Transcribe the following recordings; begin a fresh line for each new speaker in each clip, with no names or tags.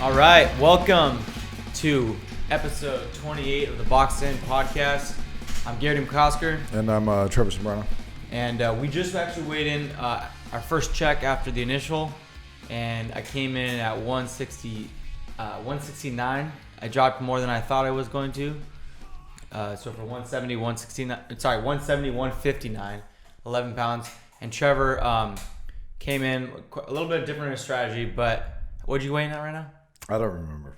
All right, welcome to episode 28 of the Boxing Podcast. I'm Garrity and
And I'm Trevor Sobrano.
And we just actually weighed in our first check after the initial, and I came in at 169. I dropped more than I thought I was going to. So for 170, 159, 11 pounds. And Trevor came in a little bit different in his strategy, but what'd you weigh in at right now?
I don't remember.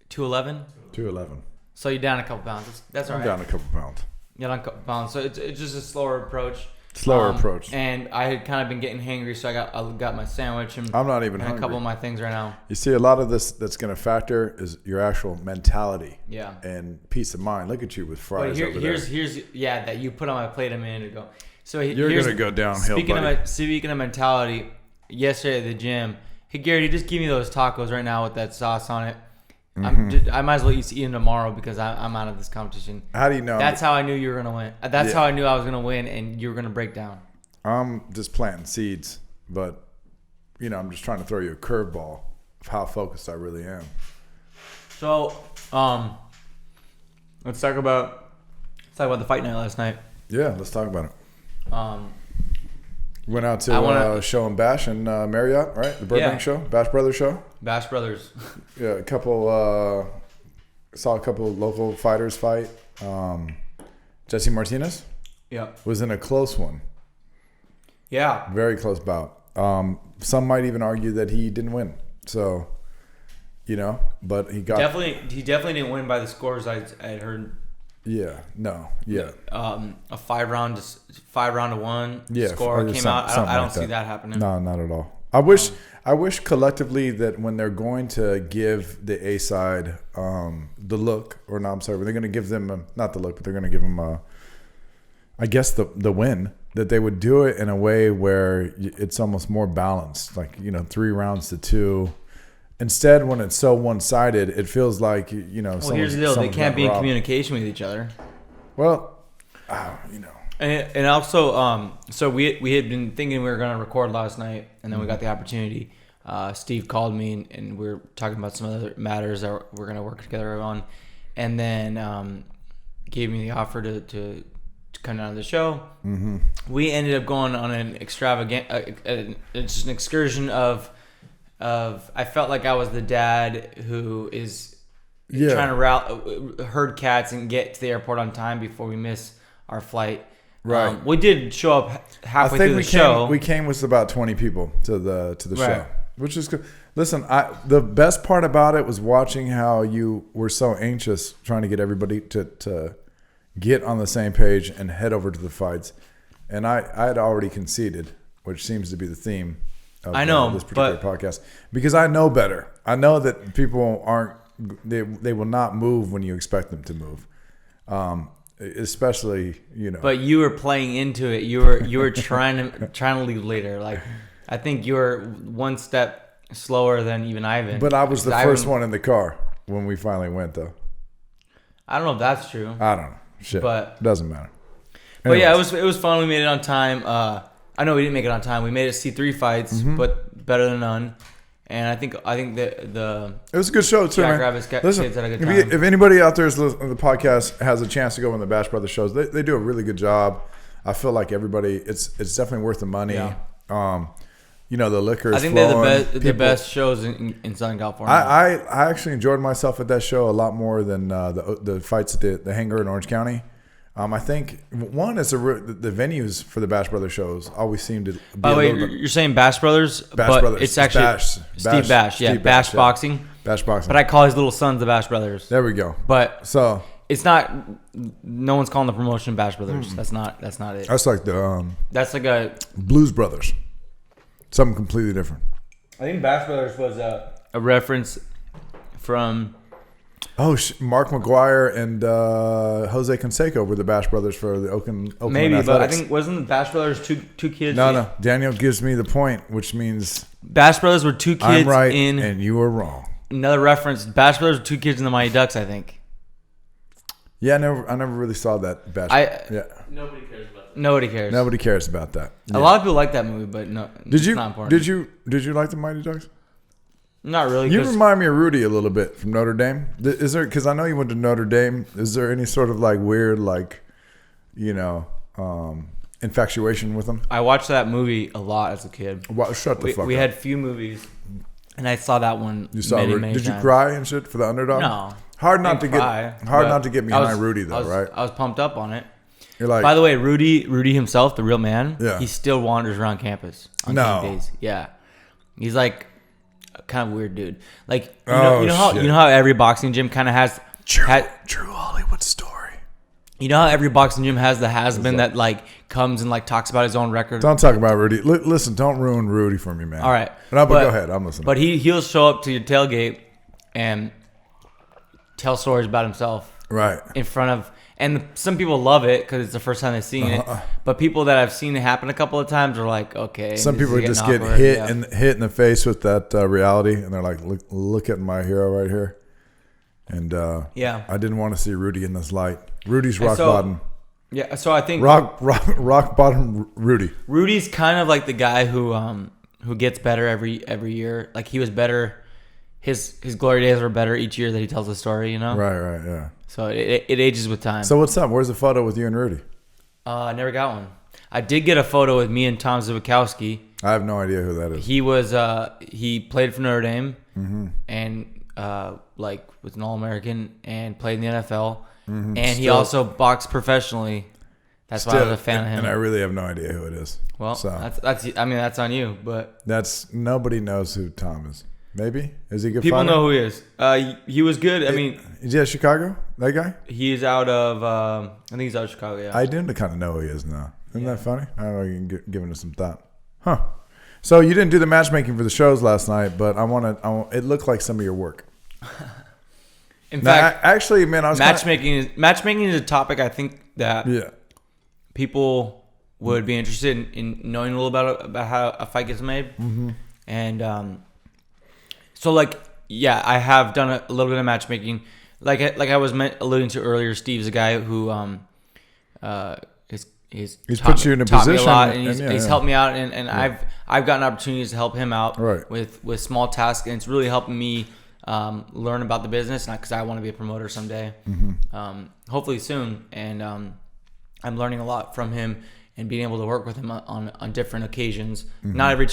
211?
211.
So you're down a couple pounds. That's all right.
I'm down a couple pounds.
You're down a couple pounds. So it's just a slower approach.
Approach.
And I had kind of been getting hangry, so I got my sandwich and
I'm not even hungry.
a couple of my things right now.
You see, a lot of this that's going to factor is your actual mentality.
Yeah.
And peace of mind. Look at you with fries over there.
Here's that you put on my plate a minute ago. So
you're going to go downhill,
Speaking of mentality, yesterday at the gym, hey Garrity, just give me those tacos right now with that sauce on it.
Mm-hmm.
I might as well eat them tomorrow because I'm out of this competition.
How do you know?
That's how I knew you were gonna win. That's how I knew I was gonna win, and you were gonna break down.
I'm just planting seeds, but I'm just trying to throw you a curveball of how focused I really am.
So, let's talk about the fight night last night.
Yeah, let's talk about it. Went out to Show and Bash in Marriott, right? The Burbank show, Bash Brothers show.
Bash Brothers.
Yeah, saw a couple of local fighters fight. Jesse Martinez.
Yeah.
Was in a close one.
Yeah.
Very close bout. Some might even argue that he didn't win. So, but he got
he definitely didn't win by the scores I had heard.
Yeah. No. Yeah.
A 5-round to 1
yeah,
score came out. I don't see that happening.
No, not at all. I wish collectively that when they're going to give the A side the look, or no, I'm sorry, when they're going to give them not the look, but they're going to give them I guess the win, that they would do it in a way where it's almost more balanced, like 3 rounds to 2. Instead, when it's so one-sided, it feels like
Well, here's the deal: they can't be in communication with each other.
Well,
And also, so we had been thinking we were going to record last night, and then we got the opportunity. Steve called me, and we were talking about some other matters that we're going to work together on, and then gave me the offer to come down to the show. Mm-hmm. We ended up going on an extravaganza, just an excursion of. I felt like I was the dad who is trying to herd cats and get to the airport on time before we miss our flight.
Right.
We did show up halfway through the show.
We came with about 20 people to the
right.
show, which is good. Listen, the best part about it was watching how you were so anxious trying to get everybody to get on the same page and head over to the fights. And I had already conceded, which seems to be the theme of this particular podcast, because I know better. I know that people they will not move when you expect them to move. Especially,
But you were playing into it. You were trying to leave later. Like, I think you were one step slower than even Ivan.
But I was the first one in the car when we finally went, though.
I don't know if that's true.
I don't know. Shit.
But
doesn't matter.
Anyways. But yeah, it was fun. We made it on time. I know we didn't make it on time. We made it see 3 fights, but better than none. And I think that
it was a good show too, man. Listen,
kids had a good time.
If anybody out there is listening to the podcast has a chance to go on the Bash Brothers shows, they do a really good job. I feel like everybody, it's definitely worth the money.
Yeah.
The liquor is
I think
flowing.
they're the best shows in Southern California.
I actually enjoyed myself at that show a lot more than the fights at the Hangar in Orange County. I think one is the venues for the Bash Brothers shows always seem to be.
By the way, you're saying Bash Brothers,
Brothers.
It's actually Steve Bash. Yeah,
Steve
Bash
Bash,
Boxing.
Bash Boxing.
But I call his little sons the Bash Brothers.
There we go.
But
so
it's not. No one's calling the promotion Bash Brothers. That's not it.
That's like the.
That's like a
Blues Brothers. Something completely different.
I think Bash Brothers was a reference from.
Oh, Mark McGuire and Jose Canseco were the Bash Brothers for the Oakland
Maybe,
Athletics.
But I think wasn't the Bash Brothers two kids?
No. Daniel gives me the point, which means
Bash Brothers were 2 kids.
I'm right and you were wrong.
Another reference: Bash Brothers were 2 kids in the Mighty Ducks, I think.
Yeah, I never really saw that Bash.
Nobody cares about that. Nobody cares.
Nobody cares about that.
Yeah. A lot of people like that movie, but no. It's not important.
Did you like the Mighty Ducks?
Not really.
You remind me of Rudy a little bit from Notre Dame. Is there, because I know you went to Notre Dame, is there any sort of like weird, like, infatuation with him?
I watched that movie a lot as a kid.
Shut the fuck up.
We had few movies, and I saw that one.
You saw Rudy. Did you cry and shit for the underdog?
No.
Hard not to get behind Rudy though, right?
I was pumped up on it.
You're like,
by the way, Rudy himself, the real man,
yeah.
He still wanders around campus on game days. Yeah, he's like a kind of weird dude. Like you know how every boxing gym kind of has
true Hollywood story.
You know how every boxing gym has the has-been that like comes and like talks about his own record.
Don't talk about Rudy. Listen, don't ruin Rudy for me, man.
All right,
but go ahead. I'm listening.
But he'll show up to your tailgate and tell stories about himself,
right, in
front of, and some people love it because it's the first time they've seen it. But people that I've seen it happen a couple of times are like, okay.
Some people just get hit in the face with that reality, and they're like, look at my hero right here. And I didn't want to see Rudy in this light. Rudy's rock bottom.
Yeah, so I think
rock bottom Rudy.
Rudy's kind of like the guy who gets better every year. Like he was better. His glory days are better each year that he tells a story,
Right, yeah.
So it ages with time.
So what's up? Where's the photo with you and Rudy?
I never got one. I did get a photo with me and Tom Zivakowski.
I have no idea who that is.
He was he played for Notre Dame, and was an All-American and played in the NFL, and he also boxed professionally. That's why I was a fan of him.
And I really have no idea who it is.
Well, that's on you, but
nobody knows who Tom is. Maybe is he a good?
People
fighter?
know who he is. He was good.
Is he at Chicago? That guy?
He's out of. I think he's out of Chicago. Yeah.
I do kind of know who he is now. Isn't that funny? I don't know. You can giving it some thought, huh? So you didn't do the matchmaking for the shows last night, but it looked like some of your work.
In fact,
actually, man, I was
matchmaking is a topic I think that people would be interested in knowing a little about how a fight gets made, and so I have done a little bit of matchmaking. Like I was alluding to earlier, Steve's a guy who he's
put you in a position,
me a lot, and he's helped me out, and I've gotten opportunities to help him out with small tasks, and it's really helping me learn about the business, not because I want to be a promoter someday, hopefully soon, and I'm learning a lot from him and being able to work with him on different occasions, not every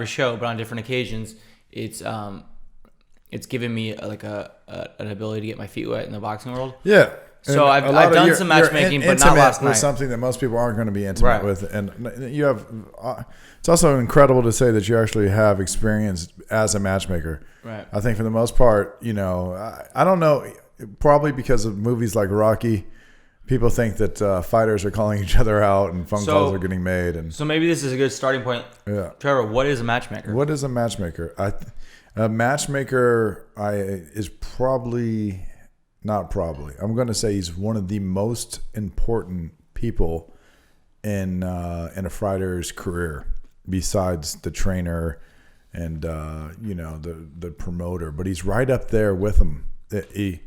show, but on different occasions. It's given me an ability to get my feet wet in the boxing world.
Yeah.
So I've done some matchmaking, but not last night.
With something that most people aren't going to be intimate with, and you have. It's also incredible to say that you actually have experience as a matchmaker.
Right.
I think for the most part, I don't know, probably because of movies like Rocky, people think that fighters are calling each other out and phone calls are getting made, and
so maybe this is a good starting point.
Yeah.
Trevor, what is a matchmaker?
What is a matchmaker? A matchmaker is probably. Not probably. I'm going to say he's one of the most important people in a fighter's career, besides the trainer and the promoter. But he's right up there with him. A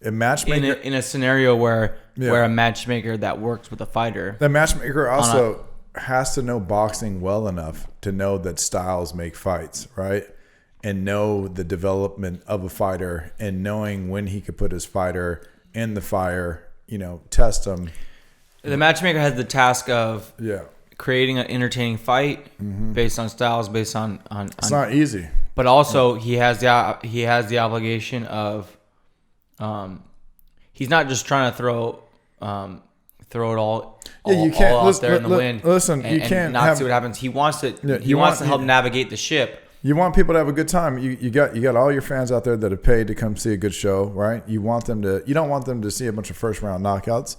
matchmaker
in a scenario where a matchmaker that works with a fighter.
The matchmaker also has to know boxing well enough to know that styles make fights, right? And know the development of a fighter, and knowing when he could put his fighter in the fire, test him.
The matchmaker has the task of creating an entertaining fight based on styles, based on.
It's not easy.
But also he has the obligation of, he's not just trying to throw it all out there in the wind.
Listen,
you can't not see what happens. He wants to. He wants to help navigate the ship.
You want people to have a good time. You got all your fans out there that have paid to come see a good show, right? You don't want them to see a bunch of first round knockouts.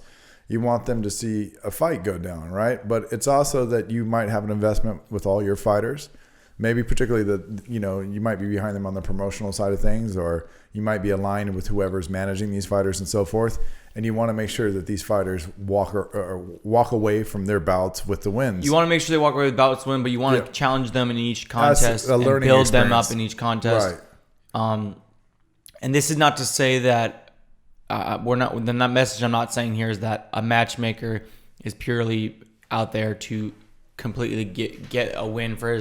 You want them to see a fight go down, right? But it's also that you might have an investment with all your fighters. Maybe particularly you might be behind them on the promotional side of things, or you might be aligned with whoever's managing these fighters and so forth. And you want to make sure that these fighters walk away from their bouts with the wins.
You want to make sure they walk away with bouts win, but you want to challenge them in each contest and build them up in each contest. Right. And this is not to say that we're not. The message I'm not saying here is that a matchmaker is purely out there to completely get a win for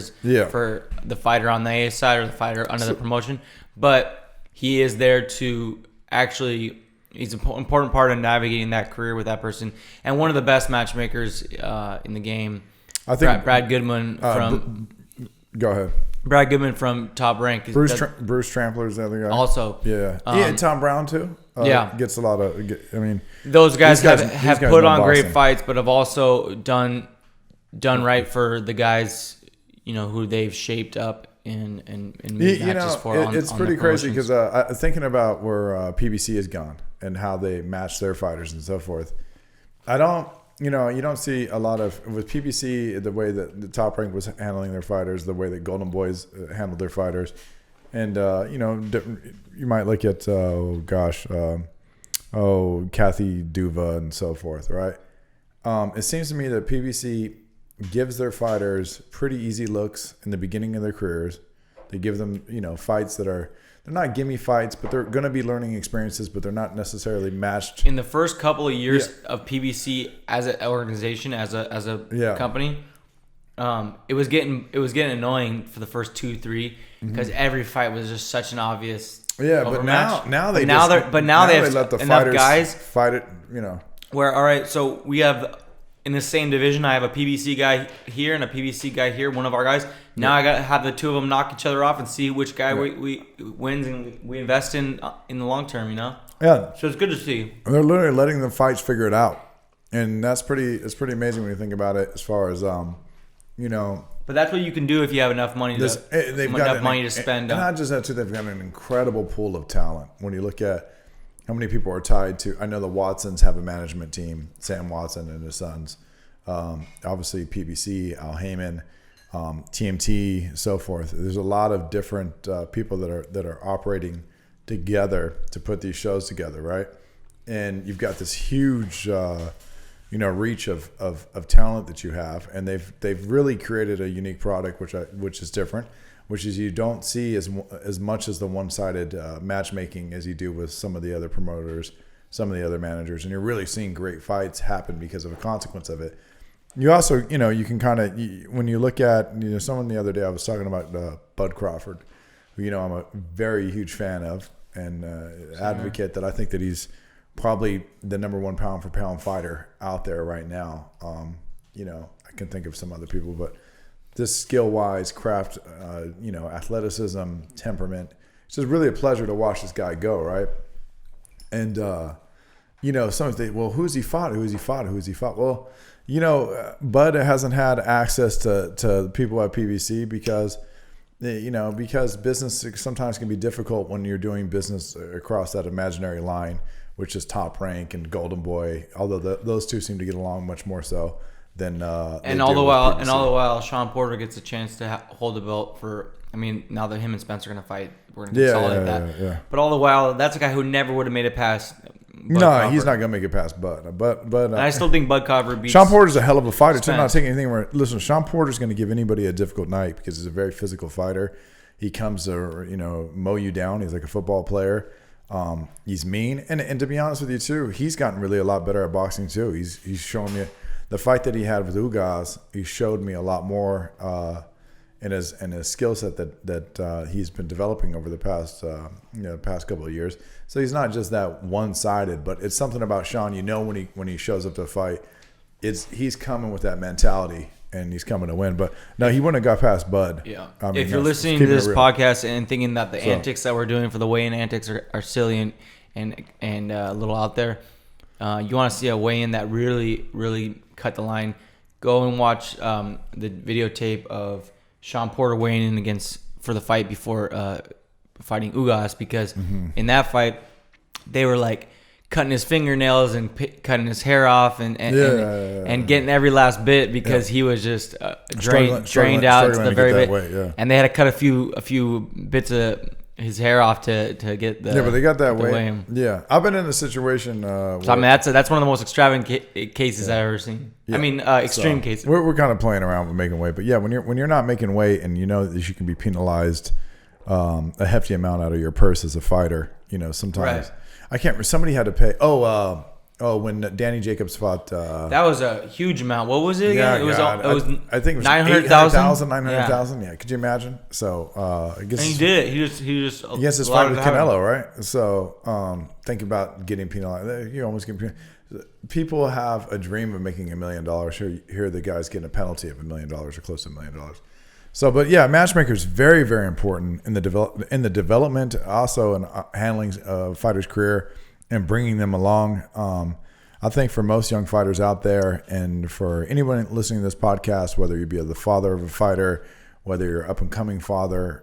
for the fighter on the A side or the fighter under the promotion, but he is there to actually. He's an important part of navigating that career with that person, and one of the best matchmakers in the game. I think Brad Goodman from.
Go ahead.
Brad Goodman from Top Rank.
Bruce Trampler's the other guy.
Also,
and Tom Brown too. Gets a lot of. I mean,
those guys have put on great fights, but have also done right for the guys, who they've shaped up and made matches for.
It's pretty crazy because thinking about where PBC has gone and how they match their fighters and so forth. I don't. You don't see a lot of with PBC the way that the Top Rank was handling their fighters, the way that Golden Boys handled their fighters, and you might look at Kathy Duva and so forth, right? It seems to me that PBC gives their fighters pretty easy looks in the beginning of their careers. They give them fights that are. They're not gimme fights, but they're going to be learning experiences, but they're not necessarily matched.
In the first couple of years of PBC as an organization, as a company, it was getting annoying for the first 2-3 because every fight was just such an obvious
overmatch.
But now they have
let the
enough guys
fight it.
Where all right, so we have. In the same division, I have a PBC guy here and a PBC guy here, one of our guys. Now I got to have the two of them knock each other off and see which guy we wins and we invest in the long term,
Yeah.
So it's good to see.
They're literally letting the fights figure it out. And it's pretty amazing when you think about it as far as,
But that's what you can do if you have enough money to spend.
And not just that, too. They've got an incredible pool of talent. When you look at how many people are tied to? I know the Watsons have a management team. Sam Watson and his sons. Obviously, PBC, Al Heyman, TMT, so forth. There's a lot of different people that are operating together to put these shows together, right? And you've got this huge, reach of talent that you have, and they've really created a unique product, which is different. Which is you don't see as much as the one-sided matchmaking as you do with some of the other promoters, some of the other managers, and you're really seeing great fights happen because of a consequence of it. You also, you can kind of when you look at someone the other day I was talking about Bud Crawford, who I'm a very huge fan of and advocate that I think that he's probably the number one pound for pound fighter out there right now. I can think of some other people, but. This skill-wise, craft, athleticism, temperament. It's just really a pleasure to watch this guy go, right? And, some say, well, who's he fought? Well, Bud hasn't had access to people at PBC because business sometimes can be difficult when you're doing business across that imaginary line, which is Top Rank and Golden Boy, although those two seem to get along much more so. And
all the while, Sean Porter gets a chance to hold the belt for. I mean, now that him and Spencer are going to fight, we're going to consolidate that. Yeah. But all the while, that's a guy who never would have made it past.
He's not going to make it past Bud. But
and I still think Bud Crawford beats.
Sean Porter's a hell of a fighter. So I'm not taking anything. Listen, Sean Porter's going to give anybody a difficult night because he's a very physical fighter. He comes to mow you down. He's like a football player. He's mean, and to be honest with you too, he's gotten really a lot better at boxing too. He's shown me. The fight that he had with Ugas, he showed me a lot more in his skill set that he's been developing over the past couple of years. So he's not just that one-sided, but it's something about Sean. When he shows up to a fight, he's coming with that mentality and he's coming to win. But no, he wouldn't have got past Bud.
Yeah. I mean, if you're listening to this podcast and thinking that the antics that we're doing for the weigh-in antics are silly and a little out there, you want to see a weigh-in that really, really cut the line, go and watch the videotape of Sean Porter weighing in for the fight before fighting Ugas, because in that fight they were like cutting his fingernails and cutting his hair off and getting every last bit because he was just drained out to the very bit. And they had to cut a few bits of his hair off to get the
but they got that way. Yeah, I've been in a situation.
So I mean, that's one of the most extravagant cases I've ever seen. Yeah. I mean, extreme cases.
We're kind of playing around with making weight, but yeah, when you're not making weight and you know that you can be penalized a hefty amount out of your purse as a fighter, sometimes I can't. Somebody had to pay. Oh, when Danny Jacobs fought.
That was a huge amount. What was it again?
Yeah,
It was
I think it was
900,000.
900,000. Yeah. Could you imagine? So I guess.
And he did it. He just
against his fight with Canelo, right? So think about getting penalized. You almost get penalized. People have a dream of making $1 million. Here the guy's getting a penalty of $1 million or close to $1 million. So, but yeah, matchmaker is very, very important in the development, also in handling a fighter's career and bringing them along. I think for most young fighters out there, and for anyone listening to this podcast, whether you be the father of a fighter, whether you're up and coming fighter,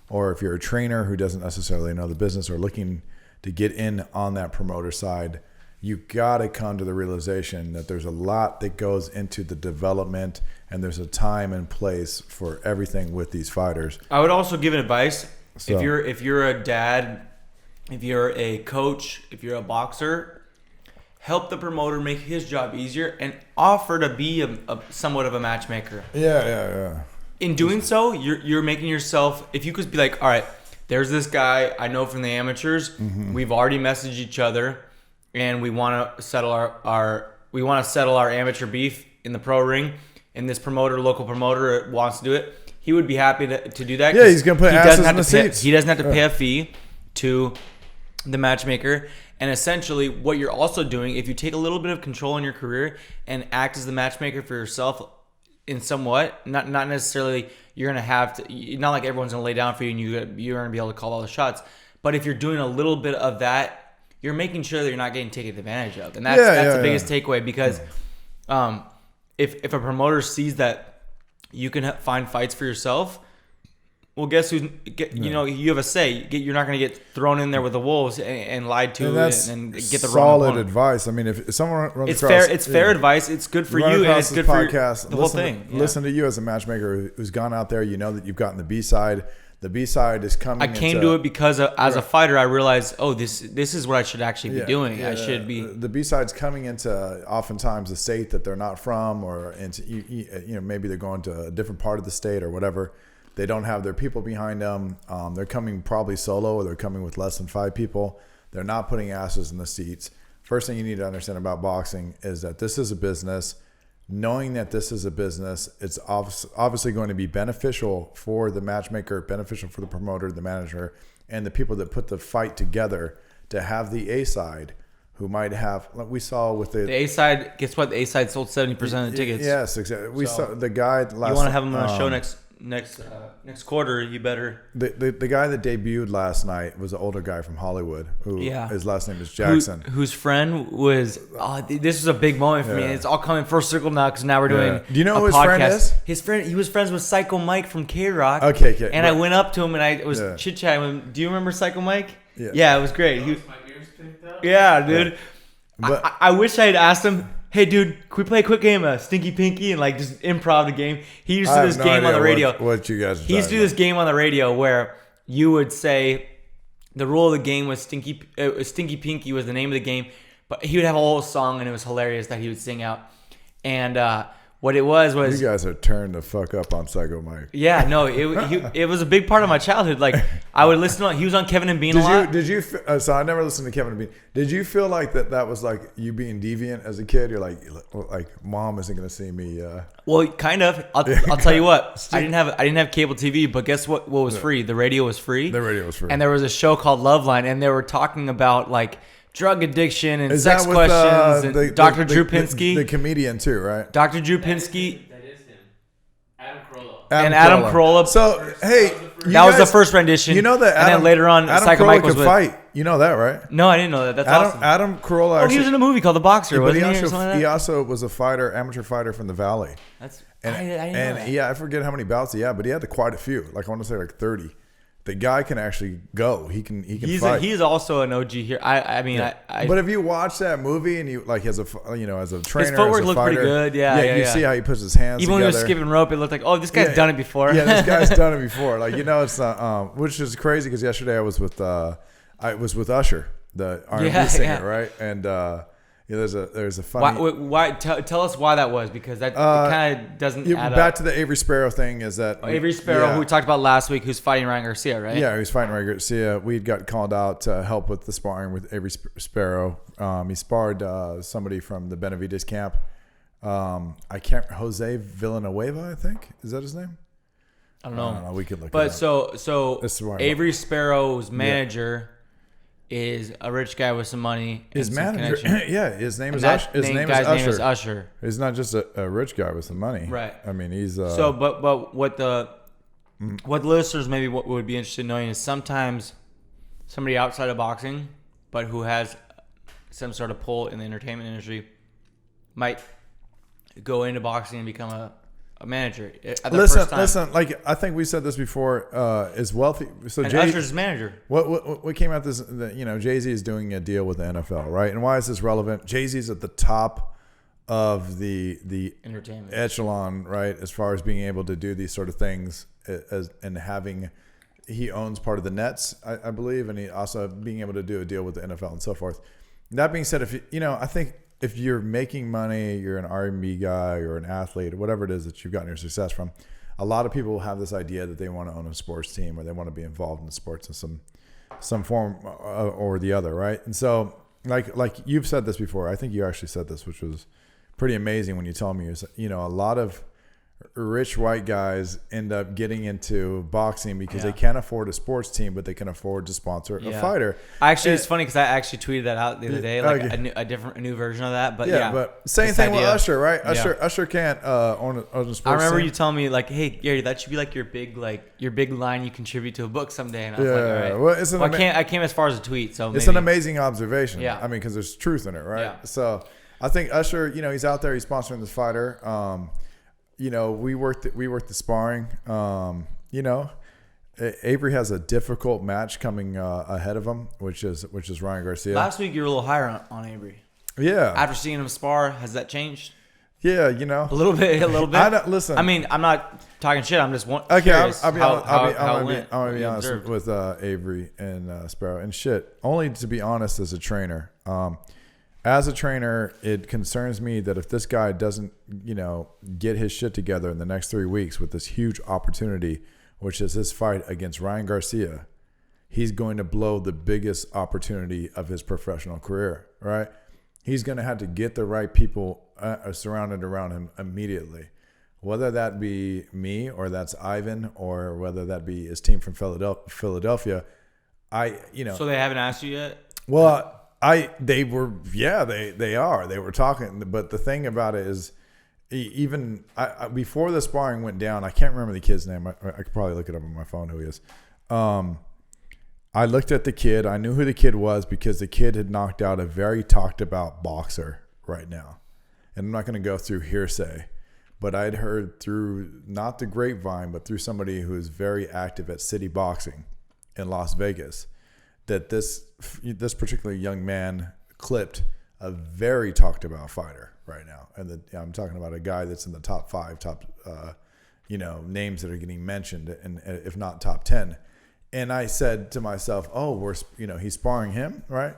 or if you're a trainer who doesn't necessarily know the business or looking to get in on that promoter side, you got to come to the realization that there's a lot that goes into the development, and there's a time and place for everything with these fighters.
I would also give advice. So, if you're a dad, if you're a coach, if you're a boxer, help the promoter make his job easier and offer to be a somewhat of a matchmaker.
Yeah.
In doing so, you're making yourself, if you could be like, all right, there's this guy I know from the amateurs. Mm-hmm. We've already messaged each other, and we want to settle our amateur beef in the pro ring. And this local promoter, wants to do it. He would be happy to do that.
Yeah, he's gonna put asses in the seats.
He doesn't have to pay a fee to the matchmaker. And essentially, what you're also doing, if you take a little bit of control in your career and act as the matchmaker for yourself, in somewhat, not necessarily you're gonna have to. Not like everyone's gonna lay down for you and you're gonna be able to call all the shots. But if you're doing a little bit of that, you're making sure that you're not getting taken advantage of, and that's the biggest takeaway. Because if a promoter sees that you can find fights for yourself, well, guess who's you have a say. You're not going to get thrown in there with the wolves and lied to and get the wrong
solid advice. I mean, if someone runs
it's fair. It's fair advice. It's good for you, and it's good for the whole thing.
Listen to you as a matchmaker who's gone out there. You know that you've gotten the B side. The B side is coming.
I came to it because as a fighter, I realized, this is what I should actually be doing. I should be.
The B side's coming into oftentimes a state that they're not from, or into maybe they're going to a different part of the state or whatever. They don't have their people behind them. They're coming probably solo, or they're coming with less than 5 people. They're not putting asses in the seats. First thing you need to understand about boxing is that this is a business. Knowing that this is a business, it's obviously going to be beneficial for the matchmaker, beneficial for the promoter, the manager, and the people that put the fight together to have the A side who might have, like we saw with the
A side. Guess what? The A side sold 70% of the tickets.
Yes, exactly. We saw the guy last.
You want to have him on a show next quarter? You better.
The guy that debuted last night was an older guy from Hollywood who his last name is Jackson.
Whose friend was. This was a big moment for me. It's all coming full circle now because now we're doing.
Do you know who his
podcast.
Friend is?
His friend. He was friends with Psycho Mike from K-Rock.
Okay.
And I went up to him and I was chit chatting with him. Do you remember Psycho Mike? Yeah, it was great.
My ears picked up.
Yeah, dude. But I wish I had asked him. Hey, dude, can we play a quick game of Stinky Pinky and just improv the game? He used to do this game on the radio.
What you guys?
He used to do this game on the radio where you would say the rule of the game was Stinky Pinky was the name of the game, but he would have a whole song and it was hilarious that he would sing out. And what it was
you guys are turned the fuck up on Psycho Mike.
Yeah, no, it was a big part of my childhood. I would listen to. He was on Kevin and Bean a lot.
So I never listened to Kevin and Bean. Did you feel like that was like you being deviant as a kid? You're like mom isn't gonna see me.
Well, kind of. I'll tell you what. I didn't have cable TV, but guess what? What was free? The radio was free.
The radio was free.
And there was a show called Loveline, and they were talking about drug addiction and sex questions. And Dr. Drew Pinsky.
The comedian too, right?
Dr. Drew Pinsky.
That is him. Adam Carolla.
Adam Carolla.
So, hey.
That was the first rendition.
You know that
and then later on, Psycho Mike was
could fight. You know that, right?
No, I didn't know that. That's awesome.
Adam Carolla actually.
He was in a movie called The Boxer, wasn't he?
He also was a fighter, amateur fighter from the Valley.
I didn't know that.
I forget how many bouts he had, but he had quite a few. I want to say 30. The guy can actually go. He can fight.
He's also an OG here.
But if you watch that movie and you as a trainer,
his footwork looked pretty good. You
see how he puts his hands. Even
when he was skipping rope, it looked like, this guy's done it before.
Yeah, this guy's done it before. It's not. Which is crazy because yesterday I was with Usher, the R&B singer, right? And there's a funny.
Why tell us why that was, because that kind of doesn't add up.
Back to the Avery Sparrow thing is that
Avery Sparrow, who we talked about last week, who's fighting Ryan Garcia, right?
Yeah, he was fighting Ryan Garcia. We got called out to help with the sparring with Avery Sparrow. He sparred somebody from the Benavides camp. Jose Villanueva, I think. Is that his name?
I don't know.
We could look.
But
it up.
so Avery Sparrow's manager is a rich guy with some money.
His manager, his name is Usher. He's not just a rich guy with some money,
right?
I mean, he's
but what the listeners maybe would be interested in knowing is sometimes somebody outside of boxing, but who has some sort of pull in the entertainment industry, might go into boxing and become a manager.
Listen. Like I think we said this before. Is wealthy. So
Usher's manager.
What came out this? Jay-Z is doing a deal with the NFL, right? And why is this relevant? Jay-Z's at the top of the
entertainment
echelon, right? As far as being able to do these sort of things, he owns part of the Nets, I believe, and he also being able to do a deal with the NFL and so forth. That being said, I think. If you're making money, you're an R&B guy or an athlete or whatever it is that you've gotten your success from, a lot of people have this idea that they want to own a sports team or they want to be involved in sports in some form or the other, right? And so, like you've said this before, I think you actually said this, which was pretty amazing when you told me, a lot of rich white guys end up getting into boxing because they can't afford a sports team, but they can afford to sponsor a fighter.
It's funny because I actually tweeted that out the other day, like a new version of that. But
but same thing with Usher, right? Usher can't own a sports team.
I remember you telling me like, "Hey, Gary, that should be like your big line you contribute to a book someday." And I was like, "All right." I came as far as a tweet, so
it's an amazing observation.
Yeah,
I mean, because there's truth in it, right?
Yeah.
So I think Usher, he's out there, he's sponsoring this fighter. We worked the sparring. Avery has a difficult match coming ahead of him, which is Ryan Garcia.
Last week you were a little higher on Avery.
Yeah.
After seeing him spar, has that changed?
Yeah,
a little bit.
Listen.
I mean, I'm not talking shit. I'm just
okay.
Curious
I'm gonna be honest with Avery and Sparrow and shit. Only to be honest, as a trainer. As a trainer, it concerns me that if this guy doesn't, get his shit together in the next 3 weeks with this huge opportunity, which is his fight against Ryan Garcia, he's going to blow the biggest opportunity of his professional career, right? He's going to have to get the right people surrounded around him immediately, whether that be me or that's Ivan or whether that be his team from Philadelphia.
So they haven't asked you yet?
Well, they are. They were talking, but the thing about it is, even before the sparring went down, I can't remember the kid's name. I could probably look it up on my phone who he is. I looked at the kid. I knew who the kid was because the kid had knocked out a very talked about boxer right now. And I'm not going to go through hearsay, but I'd heard through not the grapevine, but through somebody who is very active at City Boxing in Las Vegas, that this particular young man clipped a very talked about fighter right now. And I'm talking about a guy that's in the top 5, names that are getting mentioned, and if not top 10. And I said to myself, oh, he's sparring him, right?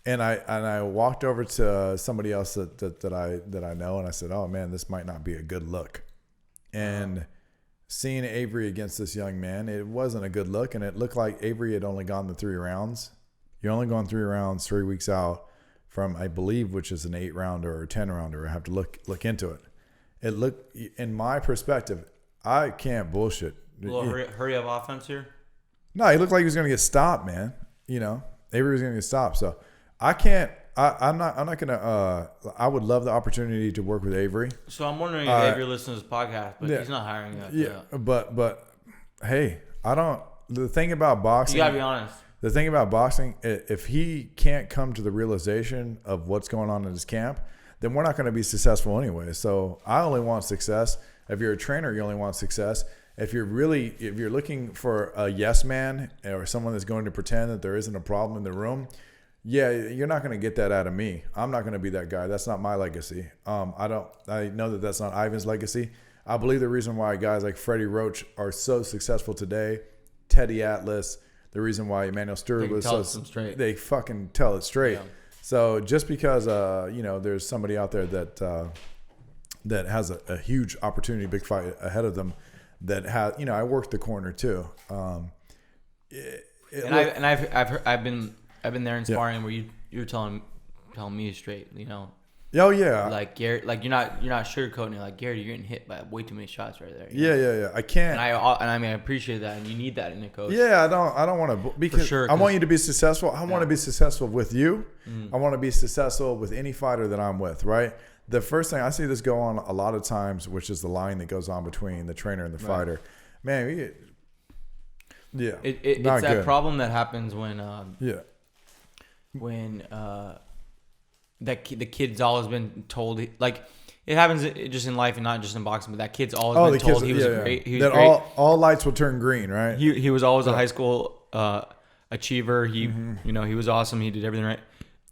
And I walked over to somebody else that I know, and I said, oh man, this might not be a good look. And seeing Avery against this young man, it wasn't a good look, and it looked like Avery had only gone the 3 rounds. You're only going 3 rounds 3 weeks out from, I believe, which is an 8-rounder or a 10-rounder. I have to look into it. It looked, in my perspective, I can't bullshit.
A little hurry up offense here?
No, he looked like he was going to get stopped, man. Avery was going to get stopped. So I can't. I'm not going to. I would love the opportunity to work with Avery.
So I'm wondering if Avery listens to this podcast, but he's not hiring yet.
Yeah, but hey, I don't. The thing about boxing,
you gotta be honest.
The thing about boxing, if he can't come to the realization of what's going on in his camp, then we're not going to be successful anyway. So I only want success. If you're a trainer, you only want success. If you're looking for a yes man or someone that's going to pretend that there isn't a problem in the room, yeah, you're not going to get that out of me. I'm not going to be that guy. That's not my legacy. I know that that's not Ivan's legacy. I believe the reason why guys like Freddie Roach are so successful today, Teddy Atlas, the reason why Emmanuel Stewart was so straight. They fucking tell it straight. Yeah. So just because there's somebody out there that has a huge opportunity, big fight ahead of them, that has I worked the corner too.
I've been there in sparring where you're telling me straight,
Oh yeah.
Like Garrett, like you're not sugarcoating it. Like Garrett, you're getting hit by way too many shots right there.
Yeah. I can't.
And I appreciate that, and you need that in a coach.
Yeah, I don't want to because
sure,
I want you to be successful. I want to be successful with you. I want to be successful with any fighter that I'm with. Right. The first thing I see this go on a lot of times, which is the line that goes on between the trainer and the fighter. Man,
it's that good problem that happens when the kid's always been told, like, it happens just in life and not just in boxing, but that kid's always been told he was great. He was great.
All lights will turn green, right?
He was always a high school achiever. He he was awesome. He did everything right,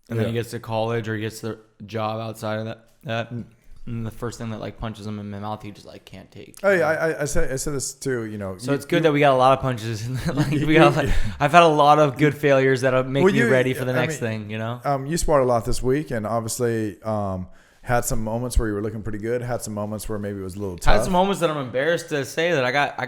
and then he gets to college or he gets the job outside of that. And the first thing that like punches him in the mouth, he just like can't take.
Oh yeah, I said this too.
So it's good that we got a lot of punches. I've had a lot of good failures that'll make me ready for the next thing.
You sparred a lot this week, and obviously had some moments where you were looking pretty good. Had some moments where maybe it was a little tough.
Had some moments that I'm embarrassed to say that I got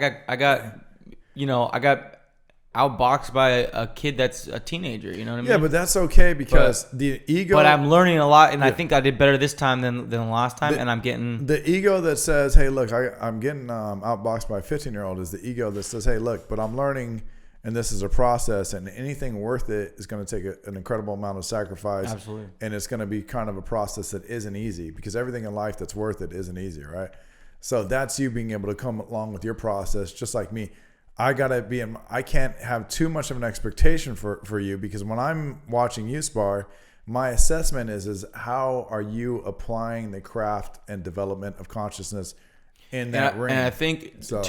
outboxed by a kid that's a teenager. You know what I mean?
Yeah, but that's okay because the ego.
But I'm learning a lot, and I think I did better this time than the last time. And I'm getting
the ego that says, "Hey, look, I'm getting outboxed by a 15-year-old." Is the ego that says, "Hey, look, but I'm learning, and this is a process, and anything worth it is going to take an incredible amount of sacrifice.
Absolutely,
and it's going to be kind of a process that isn't easy because everything in life that's worth it isn't easy, right? So that's you being able to come along with your process, just like me." I can't have too much of an expectation for you because when I'm watching you spar, my assessment is how are you applying the craft and development of consciousness in that ring?
And I think I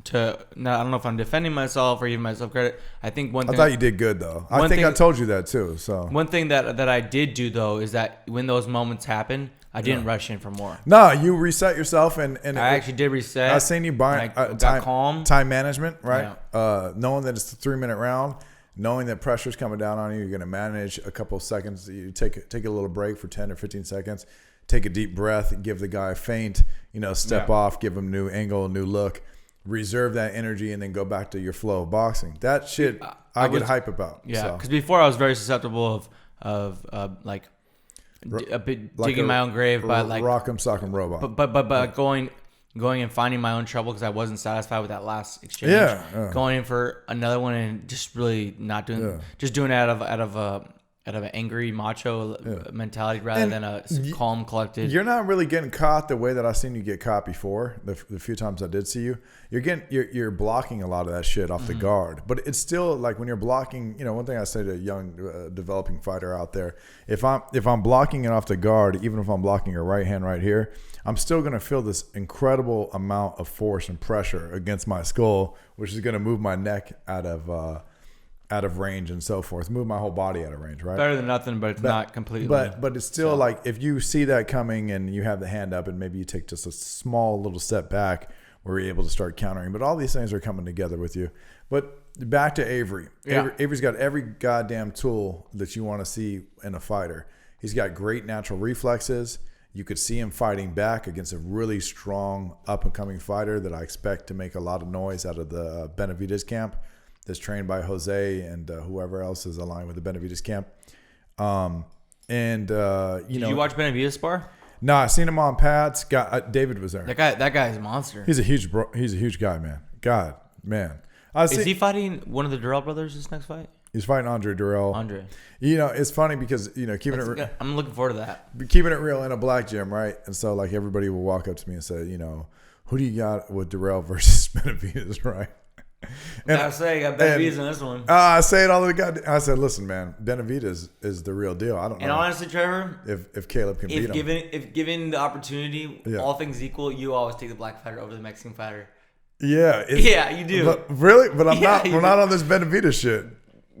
don't know if I'm defending myself or giving myself credit. I think one thing
I thought you did good though. I told you that too. So
one thing that I did do though is that when those moments happen, I didn't rush in for more.
No, you reset yourself, and
I actually did reset.
I seen you buying time management, right? Yeah. Knowing that it's a 3-minute round, knowing that pressure's coming down on you, you're going to manage a couple of seconds. You take a little break for 10 or 15 seconds, take a deep breath, give the guy a feint, step off, give him a new angle, a new look, reserve that energy, and then go back to your flow of boxing. That shit I get hype about.
Yeah, because before I was very susceptible of digging my own grave by like
rock'em sock'em robot.
But going and finding my own trouble because I wasn't satisfied with that last exchange.
Yeah.
Going in for another one and just really not doing, just doing it out of an angry macho mentality rather than a calm, collected.
You're not really getting caught the way that I've seen you get caught before. The few times I did see you, you're blocking a lot of that shit off the guard. But it's still like when you're blocking. One thing I say to a young developing fighter out there, if I'm blocking it off the guard, even if I'm blocking your right hand right here, I'm still going to feel this incredible amount of force and pressure against my skull, which is going to move my neck out of range and so forth, move my whole body out of range, right?
Better than nothing, but it's not completely.
But it's still like if you see that coming and you have the hand up and maybe you take just a small little step back where you're able to start countering. But all these things are coming together with you. But back to Avery.
Yeah.
Avery's got every goddamn tool that you want to see in a fighter. He's got great natural reflexes. You could see him fighting back against a really strong up-and-coming fighter that I expect to make a lot of noise out of the Benavidez camp. That's trained by Jose and whoever else is aligned with the Benavidez camp. Did you watch
Benavidez spar?
No, I seen him on pads. David was there.
That guy's a monster.
He's a huge guy, man. God, man.
Is he fighting one of the Durrell brothers this next fight?
He's fighting Andre Durrell. It's funny because keeping it.
I'm looking forward to that.
Keeping it real in a black gym, right? And so like everybody will walk up to me and say, who do you got with Durrell versus Benavidez, right?
And I say I got Benavidez in this one.
I say it all the goddamn. I said, listen, man, Benavidez is the real deal. I don't know.
And honestly, Trevor,
if Caleb can beat him,
if given the opportunity, all things equal, you always take the black fighter over the Mexican fighter.
Yeah,
you do.
But really, but I'm not. We're not on this Benavidez shit.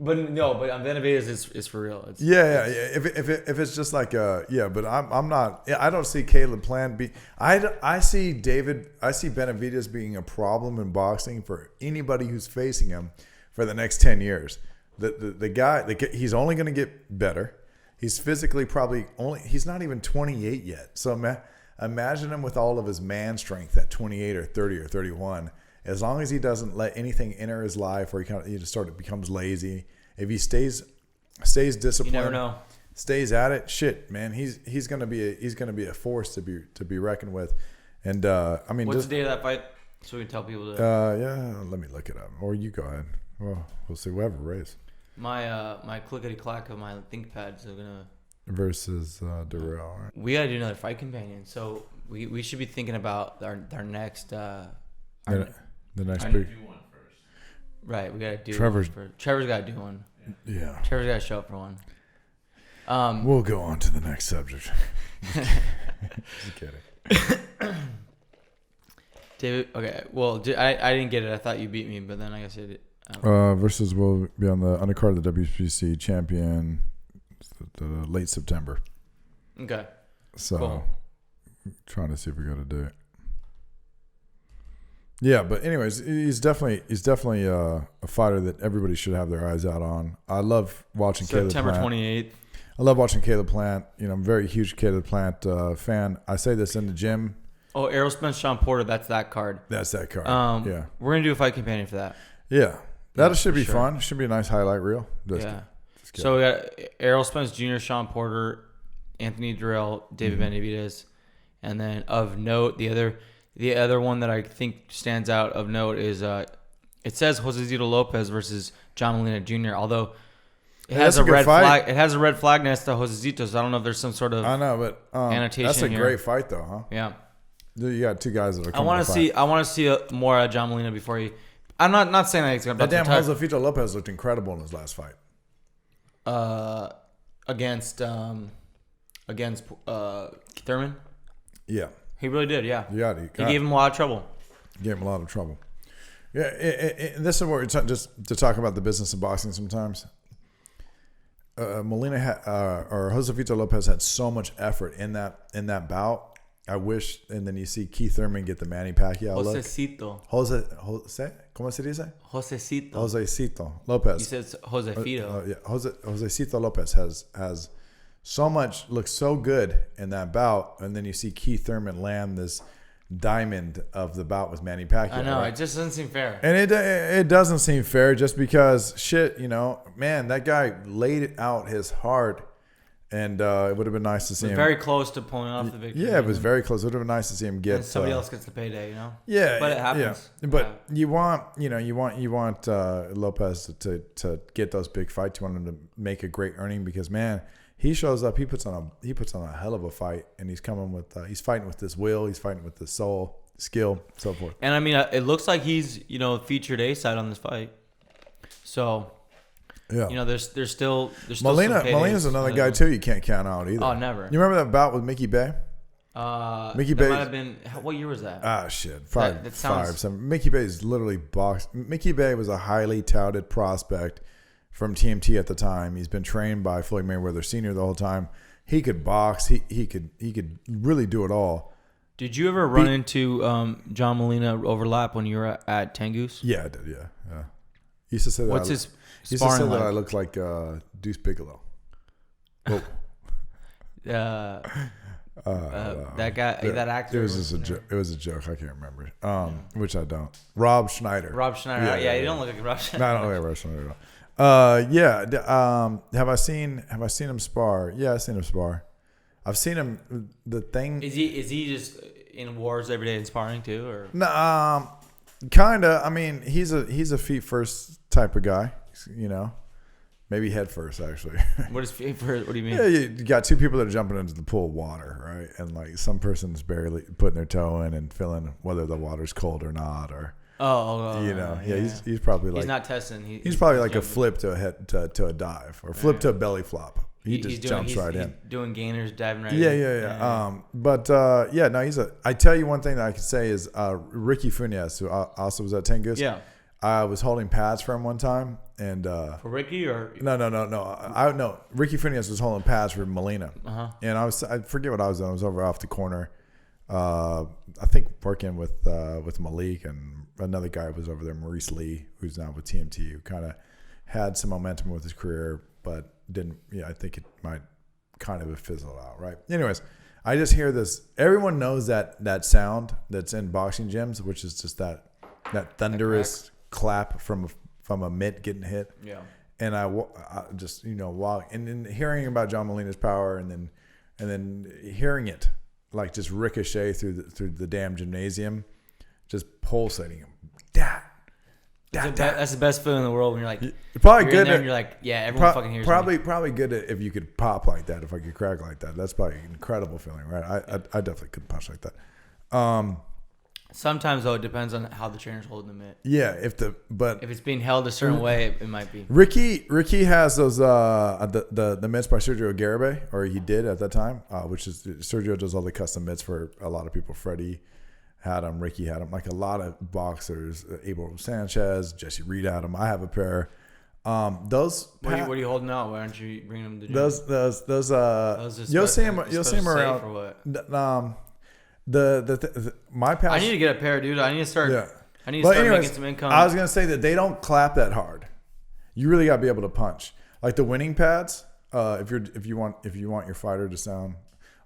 But on Benavidez is for real.
Yeah. If it's just like but I'm not. I don't see Caleb Plan be. I see Benavidez being a problem in boxing for anybody who's facing him for the next 10 years. The guy, he's only going to get better. He's physically he's not even 28 yet. So imagine him with all of his man strength at 28 or 30 or 31. As long as he doesn't let anything enter his life or he just sort of becomes lazy, if he stays disciplined,
you never know.
Stays at it, shit, man, he's gonna be a force to be reckoned with. And I mean,
what's the date of that fight? So we can tell people to.
Yeah, let me look it up, or you go ahead. Well, we'll see. We'll have a race.
My clickety clack of my ThinkPads are gonna
versus Darrell. Right?
We gotta do another fight companion, so we should be thinking about our next.
The next
I
big.
do one first.
Right, we gotta do.
Trevor's
got to do one.
Yeah.
Trevor's got to show up for one.
We'll go on to the next subject. Just kidding.
David, okay. Well, I didn't get it. I thought you beat me, but then I guess you did.
Versus will be on the undercard of the WBC champion the late September.
Okay.
So,
cool.
Trying to see if we got to do it. Yeah, but anyways, he's definitely a fighter that everybody should have their eyes out on. I love watching
September
Caleb Plant.
28th.
I love watching Caleb Plant. I'm a very huge Caleb Plant fan. I say this in the gym.
Oh, Errol Spence, Sean Porter. That's that card.
That's that card. Yeah,
we're gonna do a fight companion for that.
Yeah, that should be
sure.
fun. It should be a nice highlight reel.
So we got Errol Spence Jr., Sean Porter, Anthony Durrell, David Benavidez, and then of note, the other one that I think stands out of note is it says Josecito Lopez versus John Molina Jr. Although it has a red flag. It has a red flag next to Josecito, so I don't know if there's some sort of annotation.
That's a
here.
great fight, though, huh?
Yeah.
You got two guys that are.
I want to see more John Molina before he. I'm not saying that he's gonna.
That damn Josecito Lopez looked incredible in his last fight.
Against Thurman.
Yeah.
He really did. Yeah.
Yeah.
He gave him a lot of trouble.
Gave him a lot of trouble. Yeah. This is what we're just to talk about the business of boxing sometimes. Molina or Josecito Lopez had so much effort in that bout. I wish, and then you see Keith Thurman get the Manny Pacquiao look. Jose, ¿cómo se dice? Josecito Lopez.
He says Josefito.
Yeah, Josecito Lopez has so much, looks so good in that bout, and then you see Keith Thurman land this diamond of the bout with Manny Pacquiao.
I know,
right?
it just doesn't seem fair.
And it doesn't seem fair just because shit, man, that guy laid it out his heart. And it would have been nice to see him.
Very close to pulling off the victory.
Yeah, it was very close. It would have been nice to see him get.
And somebody else gets the payday,
Yeah,
but it happens.
Yeah. But you want Lopez to get those big fights. You want him to make a great earning because man, he shows up. He puts on a hell of a fight, and he's coming with. He's fighting with this will. He's fighting with this soul, skill, so forth.
And I mean, it looks like he's featured A side on this fight. So.
Yeah.
There's still
Molina's another guy too. You can't count out either.
Oh, never.
You remember that bout with Mickey Bay?
Mickey Bay might have been. What year was that?
Ah, shit. Five, 7. Mickey Bay is literally boxed. Mickey Bay was a highly touted prospect from TMT at the time. He's been trained by Floyd Mayweather Sr. the whole time. He could box. He could really do it all.
Did you ever run into John Molina overlap when you were at Tengus?
Yeah, I did. Yeah. He used to say that.
What's his
He used to say
sparring
that
like?
I look like Deuce Bigelow. Whoa.
That guy, that actor.
It was just a joke. It was a joke. I can't remember. Which I don't. Rob Schneider.
Rob Schneider. Yeah, you don't look like Rob Schneider.
No, I don't look like Rob Schneider at all. Yeah. Have I seen him spar? Yeah, I've seen him spar. I've seen him. The thing.
Is he just in wars every day and sparring too, or?
No, kinda. I mean, he's a feet first type of guy. Maybe head first actually.
What is feet first? What do you mean?
Yeah, you got two people that are jumping into the pool of water, right? And like some person's barely putting their toe in and feeling whether the water's cold or not, or he's probably like
he's not testing.
He's probably like jumping. A flip to a head to a dive or flip to a belly flop. He just jumps right in.
Doing gainers, diving right in.
Yeah. I tell you one thing that I can say is Ricky Funes, who also was at Tengus.
Yeah.
I was holding pads for him one time, and
for Ricky or
no. Ricky Funes was holding pads for Molina, and I forget what I was doing. I was over off the corner, I think working with Malik and another guy was over there, Maurice Lee, who's now with TMT, who kind of had some momentum with his career, but didn't. Yeah, I think it might kind of fizzle out. Right. Anyways, I just hear this. Everyone knows that sound that's in boxing gyms, which is just that thunderous clap from a mitt getting hit.
Yeah.
And I just walk and then hearing about John Molina's power, and then hearing it like just ricochet through the damn gymnasium, just pulsating.
That's the best feeling in the world when you're like,
probably
you're
good.
in there and you're like, yeah, everyone fucking hears me.
Probably good if you could pop like that. If I could crack like that, that's probably an incredible feeling, right? I definitely couldn't punch like that.
Sometimes though, it depends on how the trainer's holding the mitt.
Yeah, if
it's being held a certain way, it might be.
Ricky has those the mitts by Sergio Garrity, or he did at that time, which is Sergio does all the custom mitts for a lot of people. Freddie had them, Ricky had them, like a lot of boxers. Abel Sanchez, Jesse Reed had them. I have a pair. Those.
What are you holding out? Why aren't you bringing them to the gym?
Those. You'll see them around.
For what?
My past.
I need to get a pair, dude. I need to start.
Yeah.
I need to start making some income.
I was gonna say that they don't clap that hard. You really gotta be able to punch. Like the winning pads. If you want your fighter to sound,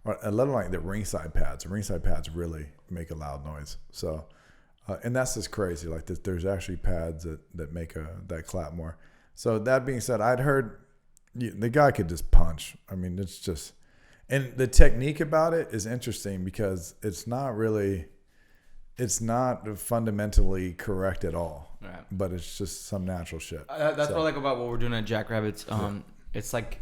or let alone like the ringside pads. The ringside pads really make a loud noise. So, and that's just crazy. Like there's actually pads that make that clap more. So that being said, I'd heard the guy could just punch. I mean, it's just. And the technique about it is interesting because it's not fundamentally correct at all. Right. But it's just some natural shit.
That's what I like about what we're doing at Jackrabbits. It's like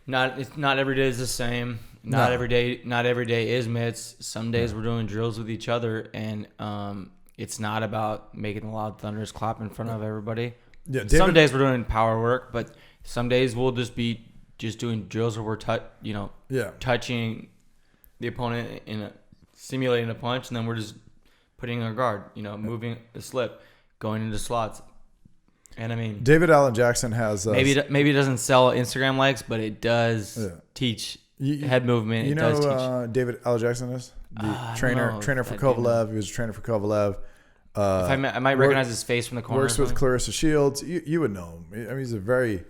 not every day is the same. Not every day is mitts. Some days we're doing drills with each other, and it's not about making a loud thunderous clap in front of everybody. Yeah. Some days we're doing power work, but some days we'll just be doing drills where we're touching the opponent simulating a punch, and then we're just putting our guard, moving the slip, going into slots. And I mean,
David Allen Jackson has
maybe it doesn't sell Instagram likes, but it does teach head movement.
You know who David Allen Jackson is? The trainer for Kovalev. He was a trainer for Kovalev.
I might recognize his face from the corner.
Works with Clarissa Shields. You would know him. I mean, he's a very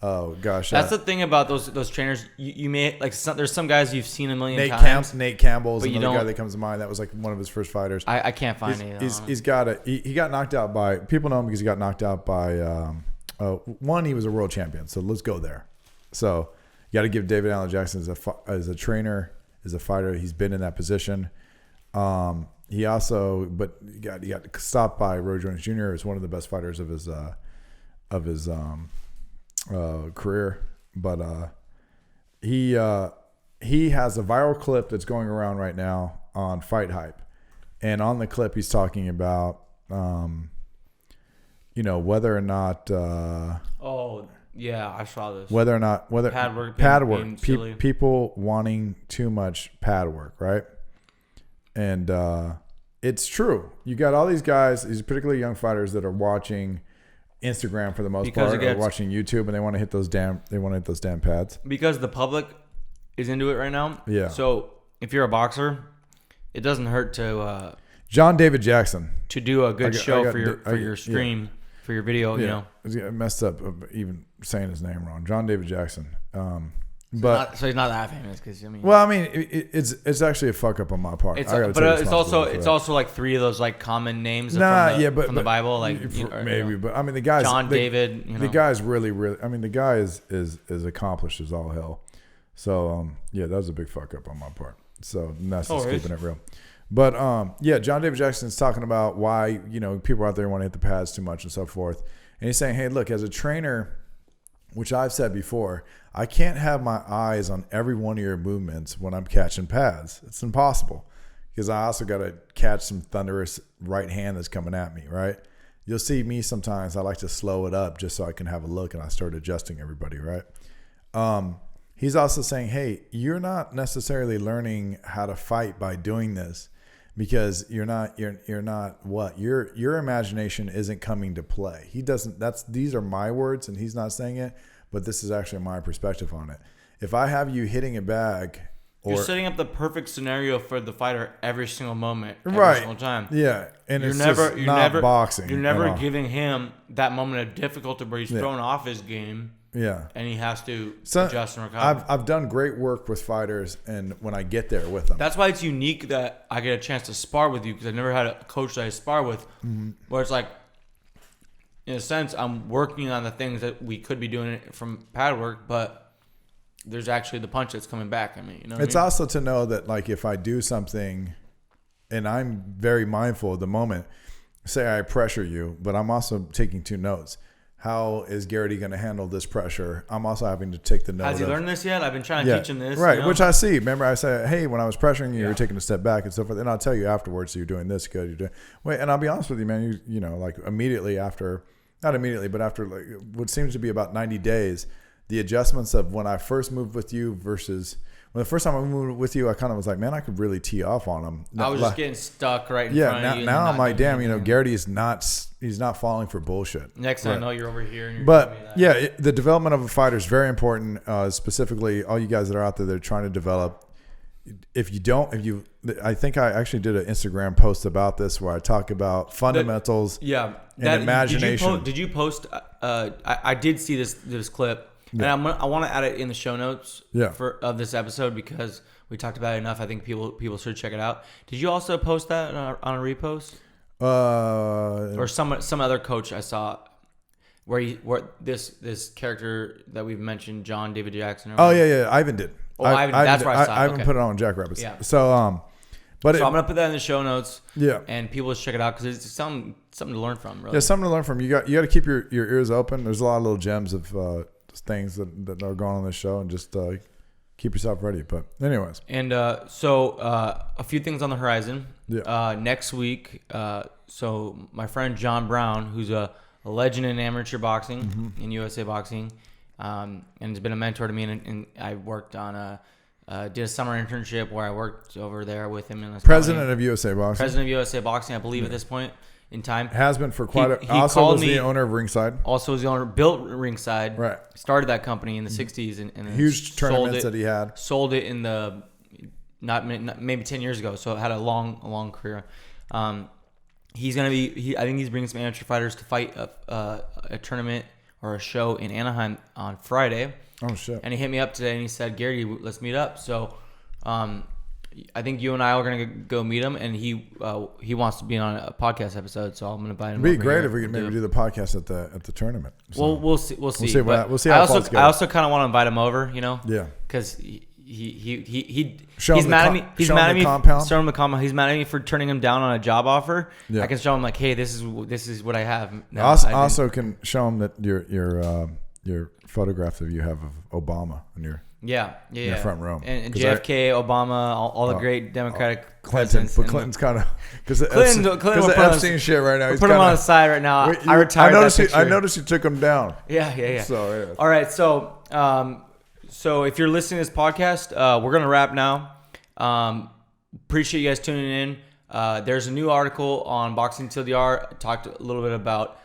Oh gosh,
that's the thing about those trainers. You may like there's some guys you've seen a million times.
Nate Campbell is another guy that comes to mind. That was like one of his first fighters.
I can't find it.
He's got it. He got knocked out by people know him because he got knocked out by one. He was a world champion. So let's go there. So you got to give David Allen Jackson as a trainer, as a fighter. He's been in that position. He also, but he got stopped by Roy Jones Jr. as one of the best fighters of his career, but he has a viral clip that's going around right now on Fight Hype, and on the clip he's talking about whether or not
oh yeah, I saw this,
whether pad work people wanting too much pad work, right? And it's true. You got all these guys, these particularly young fighters that are watching Instagram for the most part, or watching YouTube, and they want to hit those damn pads
because the public is into it right now.
Yeah.
So if you're a boxer, it doesn't hurt to
John David Jackson
to do a good show for your stream, for your video.
Yeah. I messed up even saying his name wrong. John David Jackson.
So he's not that famous because
it's actually a fuck up on my part.
It's also like three of those like common names from the Bible, like
maybe. But I mean, the guy's
John David.
The guy's really. I mean, the guy is accomplished as all hell. So that was a big fuck up on my part. So that's just keeping it real. But John David Jackson's talking about why people out there want to hit the pads too much and so forth, and he's saying, hey, look, as a trainer, which I've said before, I can't have my eyes on every one of your movements when I'm catching pads. It's impossible because I also got to catch some thunderous right hand that's coming at me, right? You'll see me sometimes. I like to slow it up just so I can have a look and I start adjusting everybody, right? He's also saying, hey, you're not necessarily learning how to fight by doing this because your imagination isn't coming to play. These are my words and he's not saying it, but this is actually my perspective on it. If I have you hitting a bag
You're setting up the perfect scenario for the fighter every single moment,
right.
single time.
Yeah, and
you're
it's
never,
just not boxing.
You're never giving him that moment of difficulty where he's thrown off his game.
Yeah,
and he has to adjust and recover.
I've done great work with fighters, and when I get there with them,
that's why it's unique that I get a chance to spar with you, because I never had a coach that I spar with, where it's like, in a sense, I'm working on the things that we could be doing from pad work, but there's actually the punch that's coming back. I mean, you know,
it's also to know that, like, if I do something, and I'm very mindful of the moment, say I pressure you, but I'm also taking 2 notes. How is Garrity going to handle this pressure? I'm also having to take the note.
Has he learned this yet? I've been trying to teach him this.
Right,
you know?
which I see. Remember, I said, hey, when I was pressuring you, you're taking a step back and so forth. And I'll tell you afterwards, so you're doing this good. You're doing wait, and I'll be honest with you, man. You know, like immediately after, not immediately, but after like what seems to be about 90 days, the adjustments of when I first moved with you versus when the first time I moved with you, I kind of was like, man, I could really tee off on him.
I was just getting stuck right in front of you.
Now I'm like, damn, you know, Garrity is not. He's not falling for bullshit.
Next time I know you're over here. And you're
but yeah, the development of a fighter is very important. Specifically, all you guys that are out there that are trying to develop. I think I actually did an Instagram post about this where I talk about fundamentals. And imagination.
Did you post? I did see this clip, and I want to add it in the show notes of this episode because we talked about it enough. I think people should check it out. Did you also post that on a repost? Or some other coach I saw where this character that we've mentioned, John David Jackson.
Oh yeah, Ivan did.
Oh, Ivan, that's where I saw it.
I haven't put it on Jackrabbits.
Yeah.
So I'm
gonna put that in the show notes.
Yeah.
And people should check it out because it's something to learn from. Really.
Yeah, something to learn from. You got to keep your ears open. There's a lot of little gems of things that are going on this show, and just keep yourself ready. But anyways.
And so a few things on the horizon.
Yeah.
Next week, so my friend John Brown, who's a legend in amateur boxing, in USA Boxing, and has been a mentor to me. And I worked on did a summer internship where I worked over there with him.
President of USA Boxing.
President of USA Boxing, I believe at this point in time.
Has been for quite he also was the owner of Ringside.
Also was the owner, built Ringside.
Right.
Started that company in the 60s. And
huge tournaments that he had.
Sold it in the, not maybe 10 years ago. So it had a long career. He's going to be, I think he's bringing some amateur fighters to fight a tournament or a show in Anaheim on Friday.
Oh, shit.
And he hit me up today and he said, Garrity, let's meet up. So I think you and I are going to go meet him, and he wants to be on a podcast episode, so I'm going to invite him.
It'd be great if we could maybe do the podcast at the tournament. So
well, we'll see. We'll see how
it goes.
I also kind of want to invite him over, you know?
Yeah.
Because he's
mad
at me. He's mad at me. Show him the compound. He's mad at me for turning him down on a job offer. Yeah. I can show him like, hey, this is what I have.
Now, also can show him that your photographs of you have of Obama in your front row
and JFK, Obama, all the great Democratic
Clinton. But Clinton's kind of because of Epstein shit right now.
Put him on the side right now. I retired.
I noticed you took him down.
Yeah.
So yeah.
All right, so if you're listening to this podcast, we're gonna wrap now. Appreciate you guys tuning in. There's a new article on Boxing TLDR. Talked a little bit about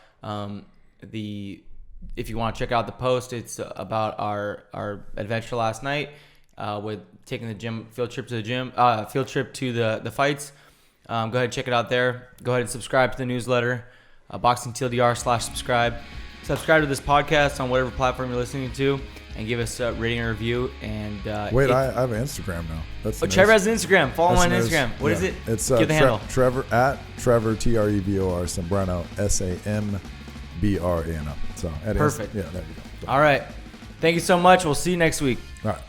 if you want to check out the post, it's about our adventure last night with taking the field trip to the fights. Go ahead and check it out there. Go ahead and subscribe to the newsletter, Boxing TLDR/subscribe. Subscribe to this podcast on whatever platform you're listening to, and give us a rating and review. And
I have an Instagram now.
Trevor has an Instagram. Follow him on Instagram. What is it?
It's
give the handle.
Trevor at Trevor TREVOR Sambrano SAMBRANO. So
perfect.
There you go.
All right. Thank you so much. We'll see you next week.
All right.